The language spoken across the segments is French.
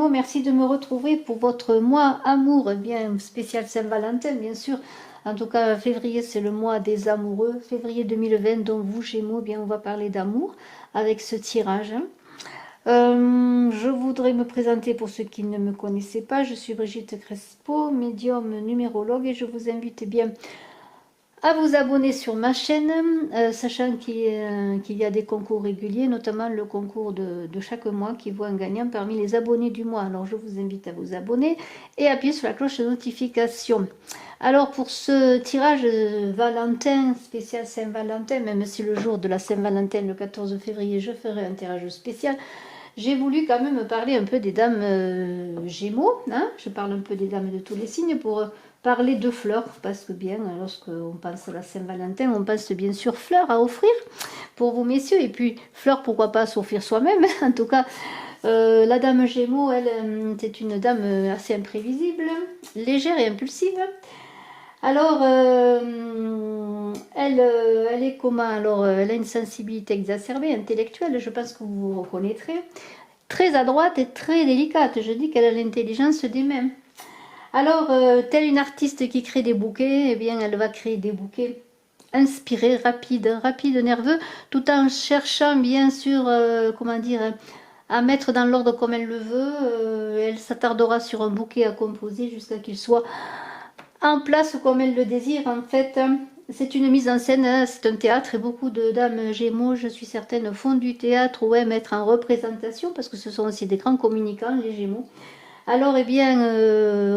Gémeaux, merci de me retrouver pour votre mois amour, bien spécial Saint-Valentin, bien sûr. En tout cas, février, c'est le mois des amoureux. Février 2020, donc vous, Gémeaux, bien, on va parler d'amour avec ce tirage. Je voudrais me présenter pour ceux qui ne me connaissaient pas. Je suis Brigitte Crespo, médium numérologue, et je vous invite bien à vous abonner sur ma chaîne, sachant qu'il y a des concours réguliers, notamment le concours de chaque mois qui voit un gagnant parmi les abonnés du mois. Alors je vous invite à vous abonner et appuyer sur la cloche de notification. Alors pour ce tirage Valentin, spécial Saint-Valentin, même si le jour de la Saint-Valentin, le 14 février, je ferai un tirage spécial, j'ai voulu quand même parler un peu des dames Gémeaux, hein. Je parle un peu des dames de tous les signes pour parler de fleurs, parce que bien, lorsqu'on pense à la Saint-Valentin, on pense bien sûr fleurs à offrir pour vous messieurs, et puis fleurs, pourquoi pas s'offrir soi-même. En tout cas, la dame Gémeaux, elle, c'est une dame assez imprévisible, légère et impulsive. Alors, elle est comment? Alors, elle a une sensibilité exacerbée, intellectuelle, je pense que vous vous reconnaîtrez. Très adroite et très délicate, je dis qu'elle a l'intelligence des mains. Alors, telle une artiste qui crée des bouquets, eh bien, elle va créer des bouquets inspirés, rapides, nerveux, tout en cherchant, bien sûr, comment dire, à mettre dans l'ordre comme elle le veut. Elle s'attardera sur un bouquet à composer jusqu'à qu'il soit en place comme elle le désire. En fait, c'est une mise en scène, c'est un théâtre, et beaucoup de dames Gémeaux, je suis certaine, font du théâtre ou aiment être en représentation, parce que ce sont aussi des grands communicants, les Gémeaux. Alors, eh bien,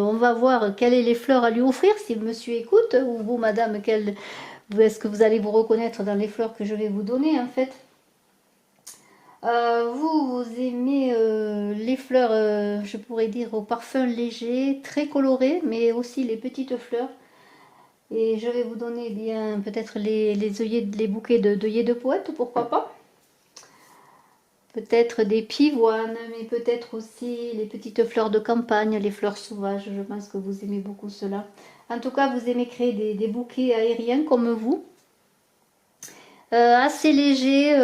on va voir quelles sont les fleurs à lui offrir, si le monsieur écoute, ou vous, madame, est-ce que vous allez vous reconnaître dans les fleurs que je vais vous donner, en fait. Vous aimez les fleurs, je pourrais dire, au parfum léger, très coloré, mais aussi les petites fleurs. Et je vais vous donner eh bien peut-être les bouquets d'œillets de poète, pourquoi pas. Peut-être des pivoines, mais peut-être aussi les petites fleurs de campagne, les fleurs sauvages. Je pense que vous aimez beaucoup cela. En tout cas, vous aimez créer des bouquets aériens comme vous. Assez légers,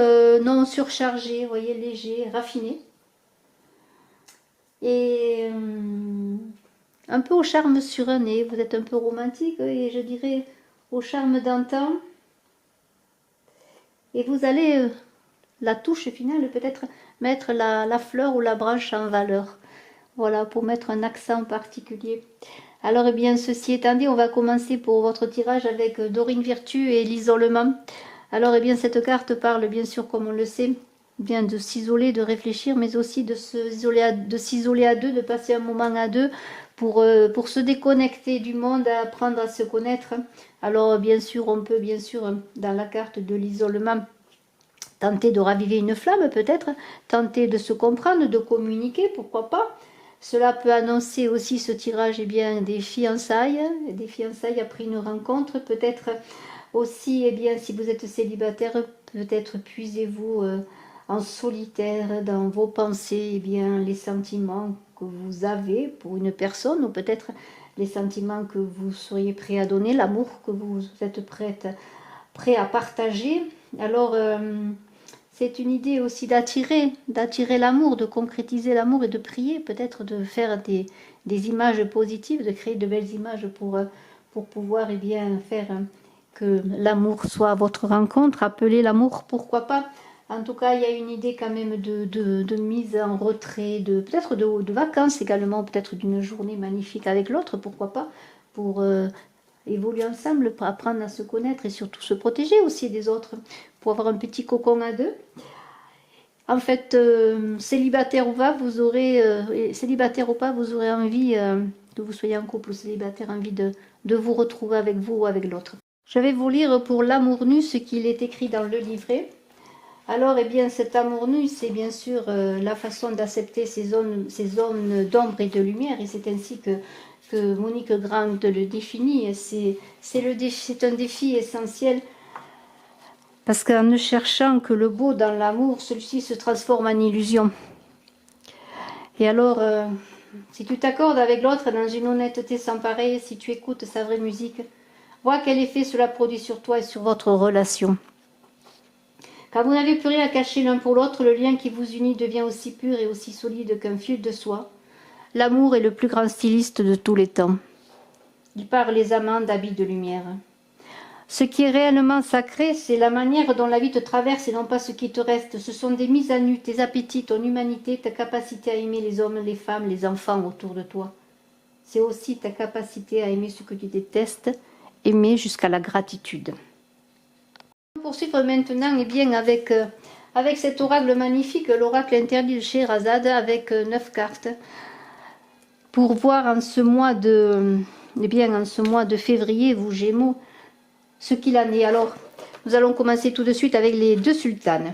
non surchargés, vous voyez, légers, raffinés. Et un peu au charme suranné. Vous êtes un peu romantique et je dirais au charme d'antan. Et vous allez, la touche finale, peut-être mettre la fleur ou la branche en valeur. Voilà, pour mettre un accent particulier. Alors, eh bien, ceci étant dit, on va commencer pour votre tirage avec Dorine Virtue et l'isolement. Alors, eh bien, cette carte parle, bien sûr, comme on le sait, bien de s'isoler, de réfléchir, mais aussi de s'isoler à deux, de passer un moment à deux pour se déconnecter du monde, apprendre à se connaître. Alors, bien sûr, on peut, bien sûr, dans la carte de l'isolement, tenter de raviver une flamme, peut-être, tenter de se comprendre, de communiquer, pourquoi pas. Cela peut annoncer aussi ce tirage, eh bien, des fiançailles après une rencontre, peut-être aussi, eh bien, si vous êtes célibataire, peut-être puisez-vous en solitaire dans vos pensées, eh bien, les sentiments que vous avez pour une personne, ou peut-être les sentiments que vous seriez prêt à donner, l'amour que vous êtes prêt à partager. Alors, c'est une idée aussi d'attirer l'amour, de concrétiser l'amour et de prier, peut-être de faire des images positives, de créer de belles images pour pouvoir eh bien, faire que l'amour soit à votre rencontre, appeler l'amour, pourquoi pas. En tout cas, il y a une idée quand même de mise en retrait, peut-être de vacances également, peut-être d'une journée magnifique avec l'autre, pourquoi pas, pour évoluer ensemble, pour apprendre à se connaître et surtout se protéger aussi des autres, pour avoir un petit cocon à deux. En fait, célibataire ou pas, vous aurez envie, que vous soyez en couple ou célibataire, envie de vous retrouver avec vous ou avec l'autre. Je vais vous lire pour l'amour nu ce qu'il est écrit dans le livret. Alors, eh bien, cet amour nu, c'est bien sûr la façon d'accepter ces zones d'ombre et de lumière, et c'est ainsi que Monique Grant le définit. C'est un défi essentiel, parce qu'en ne cherchant que le beau dans l'amour, celui-ci se transforme en illusion. Et alors, si tu t'accordes avec l'autre dans une honnêteté sans pareille, si tu écoutes sa vraie musique, vois quel effet cela produit sur toi et sur votre relation. Quand vous n'avez plus rien à cacher l'un pour l'autre, le lien qui vous unit devient aussi pur et aussi solide qu'un fil de soie. L'amour est le plus grand styliste de tous les temps. Il parle les amants d'habits de lumière. Ce qui est réellement sacré, c'est la manière dont la vie te traverse et non pas ce qui te reste. Ce sont des mises à nu, tes appétits, ton humanité, ta capacité à aimer les hommes, les femmes, les enfants autour de toi. C'est aussi ta capacité à aimer ce que tu détestes, aimer jusqu'à la gratitude. On va poursuivre maintenant bien, avec cet oracle magnifique, l'oracle interdit de Scheherazade, avec 9 cartes, pour voir en ce mois de février, vous Gémeaux, ce qu'il en est. Alors, nous allons commencer tout de suite avec les 2 sultanes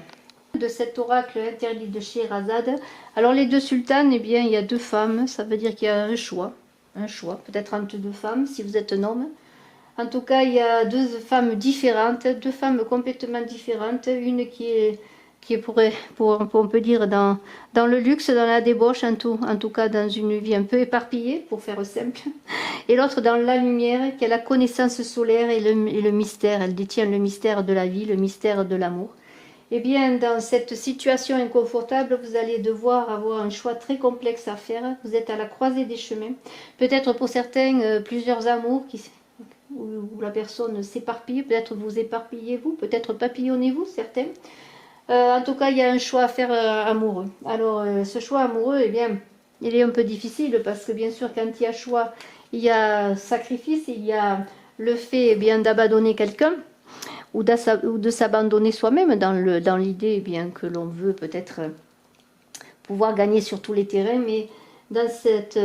de cet oracle interdit de Scheherazade. Alors, les 2 sultanes, eh bien, il y a 2 femmes, ça veut dire qu'il y a un choix, peut-être entre 2 femmes, si vous êtes un homme. En tout cas, il y a 2 femmes différentes, 2 femmes complètement différentes, une qui est on peut dire, dans le luxe, dans la débauche, en tout cas dans une vie un peu éparpillée, pour faire simple, et l'autre dans la lumière, qui a la connaissance solaire et le mystère. Elle détient le mystère de la vie, le mystère de l'amour. Eh bien, dans cette situation inconfortable, vous allez devoir avoir un choix très complexe à faire. Vous êtes à la croisée des chemins. Peut-être pour certains, plusieurs amours où la personne s'éparpille. Peut-être vous éparpillez-vous, peut-être papillonnez-vous, certains. En tout cas, il y a un choix à faire amoureux. Alors, ce choix amoureux, eh bien, il est un peu difficile parce que bien sûr, quand il y a choix, il y a sacrifice, il y a le fait eh bien d'abandonner quelqu'un ou de s'abandonner soi-même dans l'idée eh bien que l'on veut peut-être pouvoir gagner sur tous les terrains, mais dans cette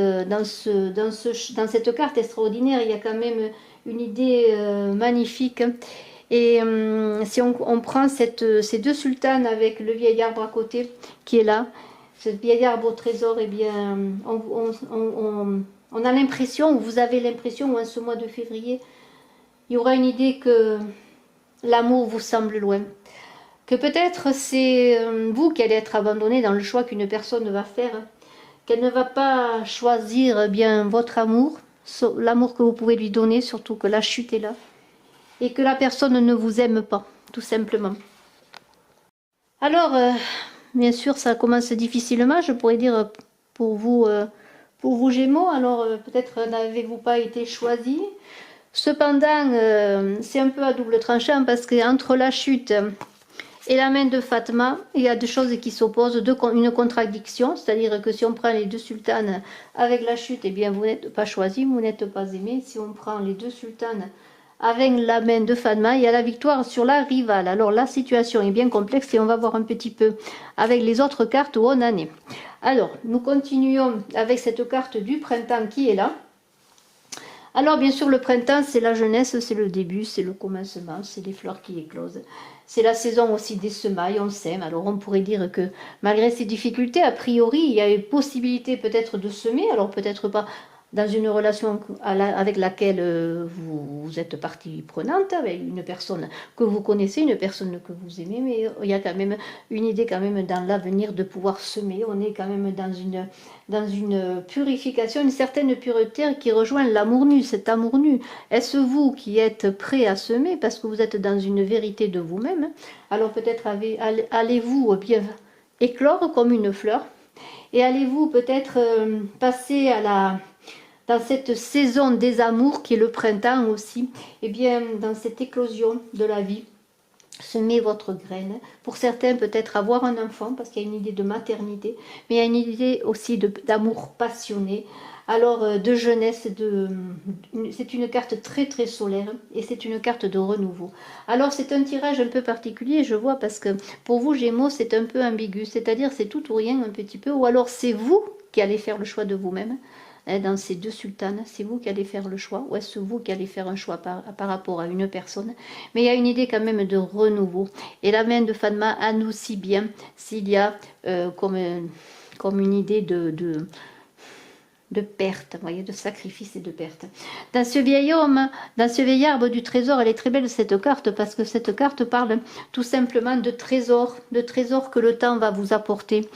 carte extraordinaire, il y a quand même une idée magnifique. Et si on prend ces 2 sultanes avec le vieil arbre à côté qui est là, ce vieil arbre au trésor, eh bien, on a l'impression, ou vous avez l'impression, ou en ce mois de février, il y aura une idée que l'amour vous semble loin. Que peut-être c'est vous qui allez être abandonné dans le choix qu'une personne va faire, qu'elle ne va pas choisir bien votre amour, l'amour que vous pouvez lui donner, surtout que la chute est là. Et que la personne ne vous aime pas, tout simplement. Alors, bien sûr, ça commence difficilement, je pourrais dire, pour vous Gémeaux. Alors, peut-être n'avez-vous pas été choisi. Cependant, c'est un peu à double tranchant, parce qu'entre la chute et la main de Fatma, il y a 2 choses qui s'opposent, une contradiction, c'est-à-dire que si on prend les 2 sultanes avec la chute, eh bien, vous n'êtes pas choisi, vous n'êtes pas aimé. Si on prend les 2 sultanes avec la main de Fatma, il y a la victoire sur la rivale. Alors la situation est bien complexe et on va voir un petit peu avec les autres cartes où on en est. Alors, nous continuons avec cette carte du printemps qui est là. Alors bien sûr, le printemps, c'est la jeunesse, c'est le début, c'est le commencement, c'est les fleurs qui éclosent. C'est la saison aussi des semailles, on sème. Alors on pourrait dire que malgré ces difficultés, a priori, il y a une possibilité peut-être de semer, alors peut-être pas dans une relation avec laquelle vous êtes partie prenante, avec une personne que vous connaissez, une personne que vous aimez, mais il y a quand même une idée quand même dans l'avenir de pouvoir semer. On est quand même dans une purification, une certaine pureté qui rejoint l'amour nu, cet amour nu. Est-ce vous qui êtes prêt à semer parce que vous êtes dans une vérité de vous-même? Alors peut-être allez-vous bien éclore comme une fleur et allez-vous peut-être passer dans cette saison des amours qui est le printemps aussi, et bien dans cette éclosion de la vie, semez votre graine. Pour certains, peut-être avoir un enfant, parce qu'il y a une idée de maternité, mais il y a une idée aussi d'amour passionné, alors de jeunesse, c'est une carte très très solaire, et c'est une carte de renouveau. Alors c'est un tirage un peu particulier, je vois, parce que pour vous, Gémeaux, c'est un peu ambigu, c'est-à-dire c'est tout ou rien un petit peu, ou alors c'est vous qui allez faire le choix de vous-même. Dans ces 2 sultanes, c'est vous qui allez faire le choix, ou est-ce vous qui allez faire un choix par rapport à une personne? Mais il y a une idée quand même de renouveau. Et la main de Fatma annonce bien s'il y a comme une idée de perte, vous voyez, de sacrifice et de perte. Dans ce vieil homme, dans ce vieil arbre du trésor, elle est très belle cette carte parce que cette carte parle tout simplement de trésors que le temps va vous apporter,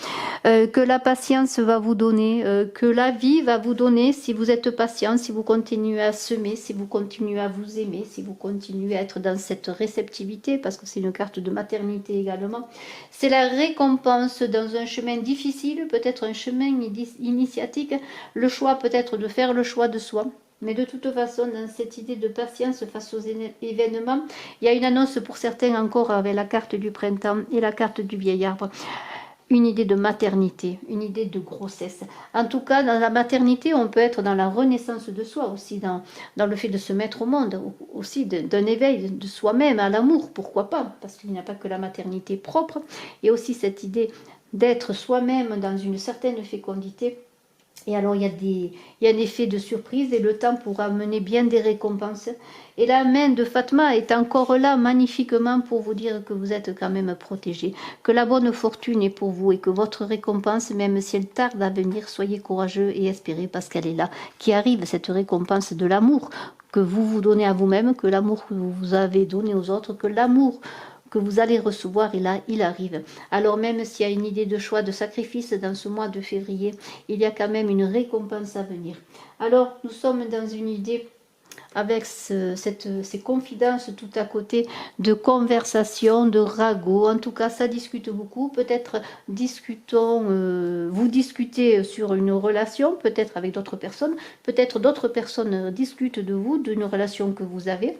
que la patience va vous donner, que la vie va vous donner si vous êtes patient, si vous continuez à semer, si vous continuez à vous aimer, si vous continuez à être dans cette réceptivité, parce que c'est une carte de maternité également. C'est la récompense dans un chemin difficile, peut-être un chemin initiatique, le choix peut-être de faire le choix de soi. Mais de toute façon, dans cette idée de patience face aux événements, il y a une annonce pour certains encore avec la carte du printemps et la carte du vieil arbre. Une idée de maternité, une idée de grossesse. En tout cas, dans la maternité, on peut être dans la renaissance de soi, aussi dans le fait de se mettre au monde, aussi d'un éveil de soi-même à l'amour, pourquoi pas, parce qu'il n'y a pas que la maternité propre, et aussi cette idée d'être soi-même dans une certaine fécondité. Et alors, il y a un effet de surprise et le temps pourra amener bien des récompenses. Et la main de Fatma est encore là magnifiquement pour vous dire que vous êtes quand même protégé, que la bonne fortune est pour vous et que votre récompense, même si elle tarde à venir, soyez courageux et espérez parce qu'elle est là, qui arrive cette récompense de l'amour que vous vous donnez à vous-même, que l'amour que vous avez donné aux autres, que l'amour que vous allez recevoir, et là, il arrive. Alors même s'il y a une idée de choix, de sacrifice dans ce mois de février, il y a quand même une récompense à venir. Alors, nous sommes dans une idée avec ces confidences tout à côté de conversation, de ragots. En tout cas, ça discute beaucoup. Peut-être vous discutez sur une relation, peut-être avec d'autres personnes. Peut-être d'autres personnes discutent de vous, d'une relation que vous avez.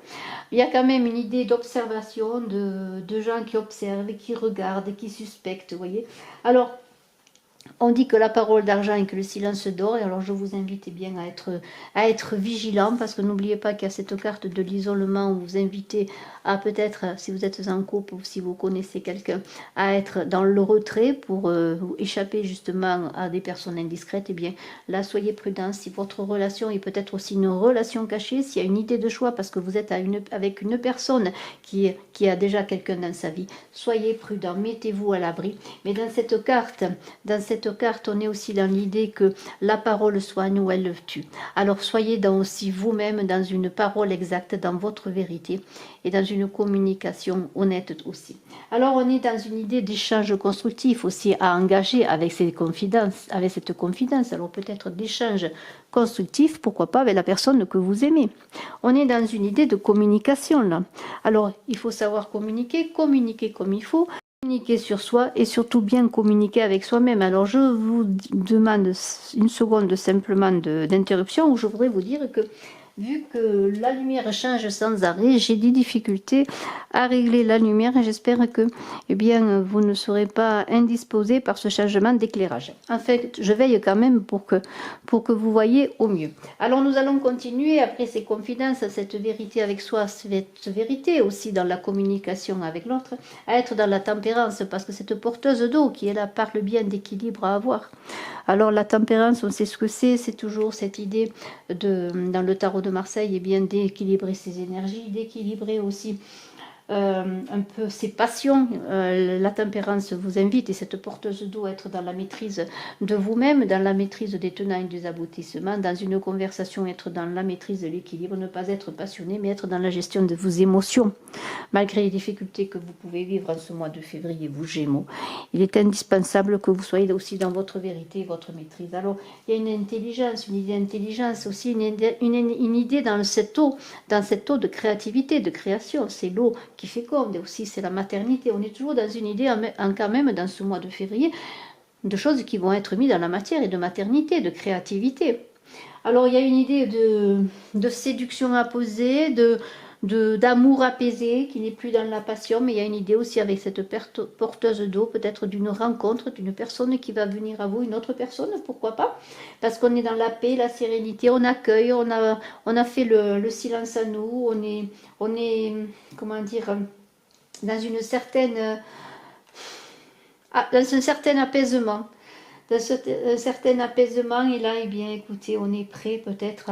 Il y a quand même une idée d'observation, de gens qui observent, qui regardent, qui suspectent, vous voyez. Alors, on dit que la parole d'argent et que le silence d'or, et alors je vous invite bien à être vigilant, parce que n'oubliez pas qu'il y a cette carte de l'isolement où vous invitez à peut-être, si vous êtes en couple ou si vous connaissez quelqu'un, à être dans le retrait pour échapper justement à des personnes indiscrètes. Et bien là, soyez prudents. Si votre relation est peut-être aussi une relation cachée, s'il y a une idée de choix parce que vous êtes avec une personne qui a déjà quelqu'un dans sa vie, soyez prudents, mettez-vous à l'abri. Mais dans cette carte, on est aussi dans l'idée que la parole soigne ou elle tue. Alors soyez aussi vous-même dans une parole exacte, dans votre vérité et dans une communication honnête aussi. Alors on est dans une idée d'échange constructif aussi à engager avec cette confidence. Alors peut-être d'échange constructif, pourquoi pas avec la personne que vous aimez. On est dans une idée de communication là. Alors il faut savoir communiquer comme il faut. Communiquer sur soi et surtout bien communiquer avec soi-même. Alors je vous demande une seconde simplement d'interruption où je voudrais vous dire que vu que la lumière change sans arrêt, j'ai des difficultés à régler la lumière et j'espère que vous ne serez pas indisposés par ce changement d'éclairage. En fait, je veille quand même pour que vous voyez au mieux. Alors nous allons continuer après ces confidences, cette vérité avec soi, cette vérité aussi dans la communication avec l'autre, à être dans la tempérance parce que cette porteuse d'eau qui est là parle bien d'équilibre à avoir. Alors la tempérance, on sait ce que c'est toujours cette idée dans le tarot de Marseille, d'équilibrer ses énergies, d'équilibrer aussi un peu ses passions. La tempérance vous invite, et cette porteuse d'eau, à être dans la maîtrise de vous-même, dans la maîtrise des tenants et des aboutissements, dans une conversation, être dans la maîtrise de l'équilibre, ne pas être passionné, mais être dans la gestion de vos émotions. Malgré les difficultés que vous pouvez vivre en ce mois de février, vous Gémeaux, il est indispensable que vous soyez aussi dans votre vérité et votre maîtrise. Alors, il y a une intelligence, une idée d'intelligence, aussi une idée dans cette eau de créativité, de création. C'est l'eau qui féconde, et aussi c'est la maternité. On est toujours dans une idée, quand même, dans ce mois de février, de choses qui vont être mises dans la matière et de maternité, de créativité. Alors il y a une idée de séduction apaisée, d'amour apaisé, qui n'est plus dans la passion, mais il y a une idée aussi avec cette porteuse d'eau, peut-être d'une rencontre, d'une personne qui va venir à vous, une autre personne, pourquoi pas, parce qu'on est dans la paix, la sérénité, on accueille, on a fait le silence à nous, on est comment dire, dans un certain apaisement. Dans un certain apaisement, et là, écoutez, on est prêt peut-être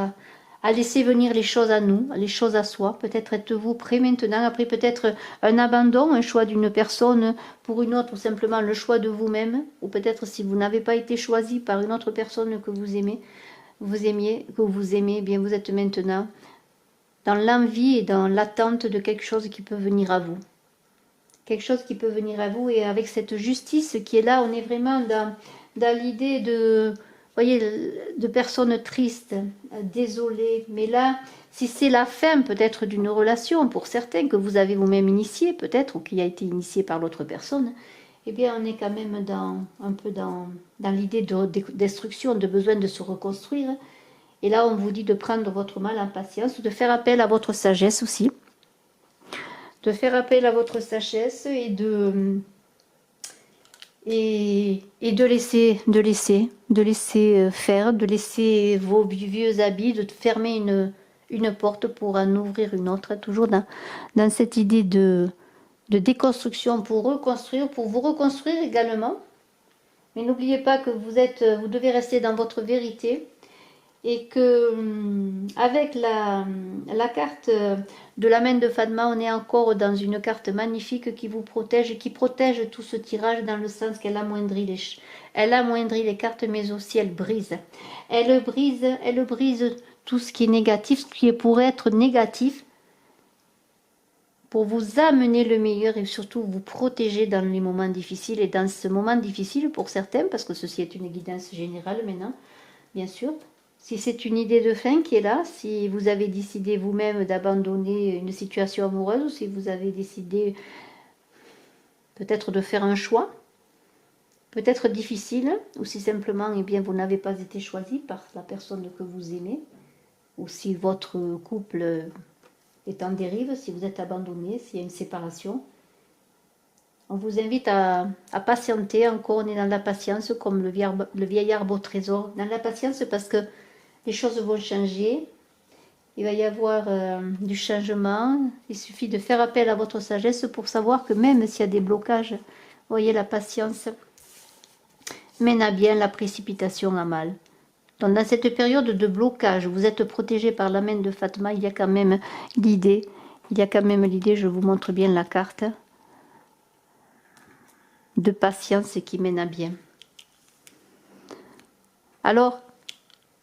à laisser venir les choses à nous, les choses à soi. Peut-être êtes-vous prêt maintenant, après peut-être un abandon, un choix d'une personne pour une autre, ou simplement le choix de vous-même, ou peut-être si vous n'avez pas été choisi par une autre personne que vous aimez, vous aimiez, que vous aimez, eh bien vous êtes maintenant dans l'envie et dans l'attente de quelque chose qui peut venir à vous. Quelque chose qui peut venir à vous, et avec cette justice qui est là, on est vraiment dans l'idée de, voyez, de personnes tristes, désolées. Mais là, si c'est la fin peut-être d'une relation, pour certains, que vous avez vous-même initié peut-être, ou qui a été initié par l'autre personne, eh bien on est quand même un peu dans l'idée de destruction, de besoin de se reconstruire. Et là, on vous dit de prendre votre mal en patience, de faire appel à votre sagesse aussi. De faire appel à votre sagesse et de laisser faire, de laisser vos vieux habits, de fermer une porte pour en ouvrir une autre, toujours dans cette idée de déconstruction pour reconstruire, pour vous reconstruire également. Mais n'oubliez pas que vous devez rester dans votre vérité, et que avec la carte de la main de Fatma, on est encore dans une carte magnifique qui vous protège, qui protège tout ce tirage, dans le sens qu'elle amoindrit les cartes, mais aussi elle brise tout ce qui est négatif, ce qui pourrait être négatif, pour vous amener le meilleur et surtout vous protéger dans les moments difficiles. Et dans ce moment difficile pour certains, parce que ceci est une guidance générale maintenant, bien sûr, si c'est une idée de fin qui est là, si vous avez décidé vous-même d'abandonner une situation amoureuse, ou si vous avez décidé peut-être de faire un choix, peut-être difficile, ou si simplement eh bien, vous n'avez pas été choisi par la personne que vous aimez, ou si votre couple est en dérive, si vous êtes abandonné, s'il y a une séparation, on vous invite à patienter. Encore, on est dans la patience, comme le vieil arbre au trésor, dans la patience, parce que les choses vont changer, il va y avoir du changement. Il suffit de faire appel à votre sagesse pour savoir que même s'il y a des blocages, voyez, la patience mène à bien, la précipitation à mal. Donc dans cette période de blocage, vous êtes protégé par la main de Fatma, il y a quand même l'idée, je vous montre bien la carte, de patience qui mène à bien. Alors,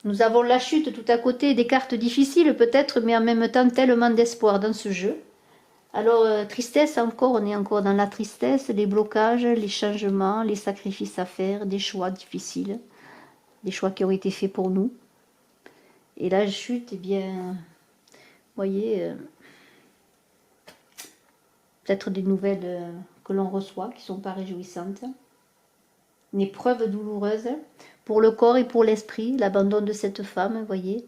nous avons la chute tout à côté, des cartes difficiles peut-être, mais en même temps tellement d'espoir dans ce jeu. Alors, tristesse encore, on est encore dans la tristesse, les blocages, les changements, les sacrifices à faire, des choix difficiles, des choix qui ont été faits pour nous. Et la chute, eh bien, vous voyez, peut-être des nouvelles que l'on reçoit qui ne sont pas réjouissantes. Une épreuve douloureuse pour le corps et pour l'esprit, l'abandon de cette femme, vous voyez.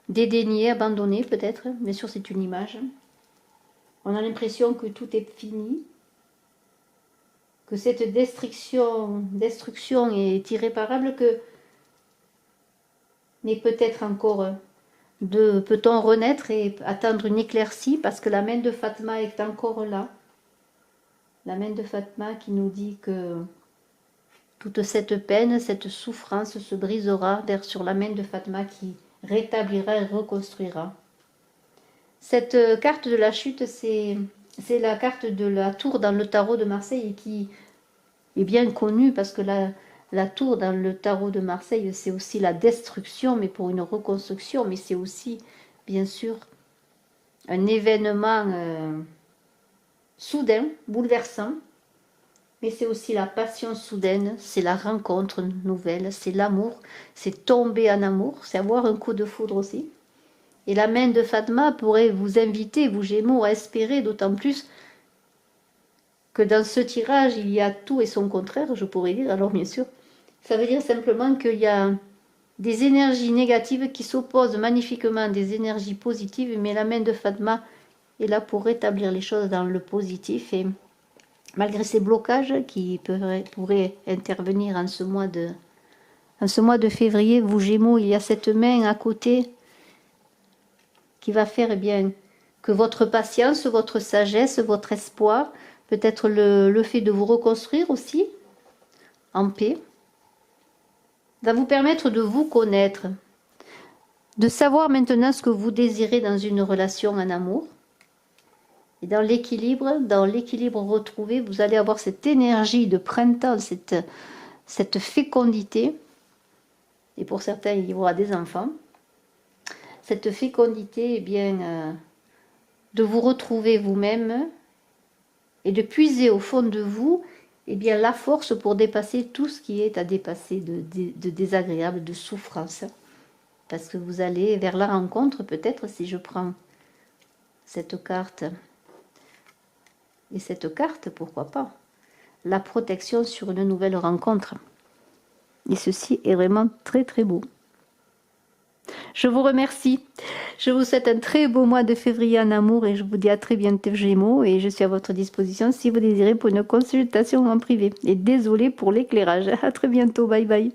Dédaigné, abandonné peut-être, bien sûr c'est une image. On a l'impression que tout est fini, que cette destruction est irréparable, mais peut-être encore peut-on renaître et attendre une éclaircie, parce que la main de Fatma est encore là. La main de Fatma qui nous dit que toute cette peine, cette souffrance se brisera sur la main de Fatma qui rétablira et reconstruira. Cette carte de la chute, c'est la carte de la tour dans le tarot de Marseille, et qui est bien connue parce que la tour dans le tarot de Marseille, c'est aussi la destruction, mais pour une reconstruction, mais c'est aussi, bien sûr, un événement soudain, bouleversant. Mais c'est aussi la passion soudaine, c'est la rencontre nouvelle, c'est l'amour, c'est tomber en amour, c'est avoir un coup de foudre aussi. Et la main de Fatma pourrait vous inviter, vous Gémeaux, à espérer, d'autant plus que dans ce tirage, il y a tout et son contraire, je pourrais dire. Alors bien sûr, ça veut dire simplement qu'il y a des énergies négatives qui s'opposent magnifiquement à des énergies positives, mais la main de Fatma est là pour rétablir les choses dans le positif. Et malgré ces blocages qui pourraient intervenir en ce mois de février, vous Gémeaux, il y a cette main à côté qui va faire bien que votre patience, votre sagesse, votre espoir, peut-être le fait de vous reconstruire aussi en paix, va vous permettre de vous connaître, de savoir maintenant ce que vous désirez dans une relation en amour. Et dans l'équilibre retrouvé, vous allez avoir cette énergie de printemps, cette fécondité. et pour certains, il y aura des enfants. Cette fécondité, eh bien, de vous retrouver vous-même et de puiser au fond de vous, eh bien, la force pour dépasser tout ce qui est à dépasser de désagréable, de souffrance. Parce que vous allez vers la rencontre, peut-être, si je prends cette carte. Et cette carte, pourquoi pas, la protection sur une nouvelle rencontre. Et ceci est vraiment très très beau. Je vous remercie. Je vous souhaite un très beau mois de février en amour et je vous dis à très bientôt Gémeaux et je suis à votre disposition si vous désirez pour une consultation en privé. Et désolé pour l'éclairage. À très bientôt. Bye bye.